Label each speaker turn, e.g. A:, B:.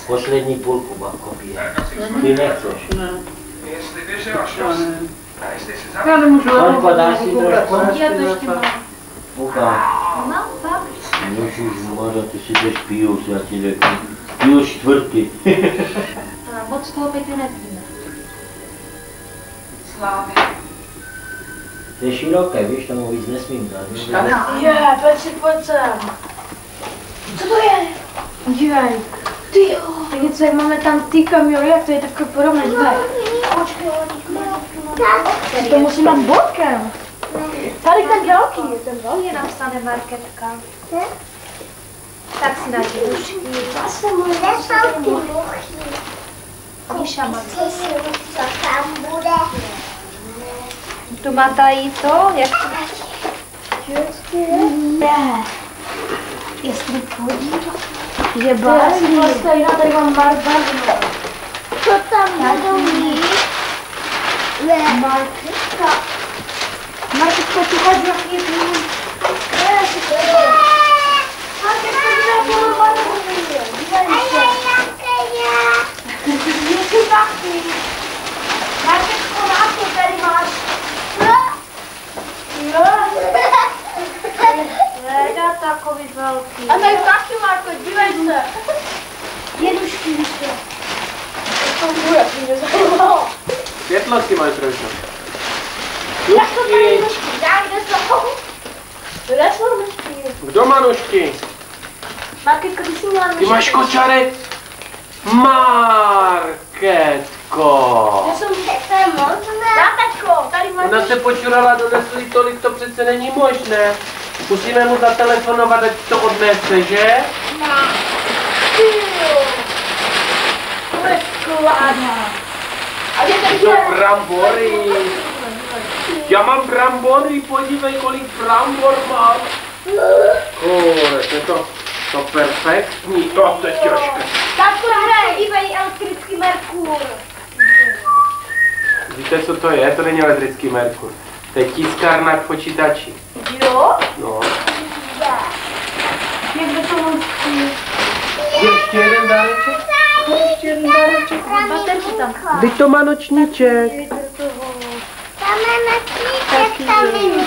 A: Poslední půlku kopie. Ty nechceš?
B: Ne. Já nemůžu.
A: Honko, dáš si trošku?
C: Já to ještě mám.
A: Ukáž.
C: Mám fakt?
A: Ježišmarja, ty si jdeš pijus, já ti řeknu. Pijus čtvrtý.
C: Moc toho pěti nevíme.
B: Slávy.
A: To je široké, víš, tomu víc nesmím dát.
C: Pojď sem. Co to je? Dívej. Ty jo. To je něco, jak máme tam ty kamiony, jak to je takový podobné, dívej. To musím dát bokem. Tady ten velký je ten velký. Je napsané marketka. Tak si dá ty rušky.
D: Zase mu nesou ty muchy.
C: Míša má.
D: Co tam bude?
C: Tu má tady to, jak to? Jestli podívá. Je barvý. Tady mám barvy.
D: Co tam budou mít?
C: Marketka. Marketka, tu chodí na chvíli. Marketka, tu chodí na Marketko, máte, tady máš. Leda takový velký. A tady taky, Marko, dívej se. Jedušky, víte. To bude, mě zajímalo.
E: Světlosti máš trošku.
C: Jak to tady nožky? Já kde jsou? Kde jsou nožky?
E: Kdo má nožky?
C: Marketko, ty jsi měla nožky.
E: Ty máš kočárek? Marketko.
C: Já jsem to možné. Tatečko, tady máš
E: Ona se počurala, donesli tolik, to přece není možné. Musíme mu zatelefonovat, ať to odnese, že?
C: Ty jo. To je skláda. A je tady
E: To brambory. Já mám brambory, podívej, kolik brambor mám. Kole, to perfektní, to je těžké.
C: Tatko, hraje, dívej, elektrický Merkur.
E: Víte, co to je? To není elektrický Merkur. To je tiskárna k počítači.
C: Jo?
E: No.
C: Jak to nožky?
E: Ještě jeden dáreček?
C: Ještě jeden dáreček. Baterky tam.
E: Vždyť to má nočníček.
D: Tam máme klíček, tam je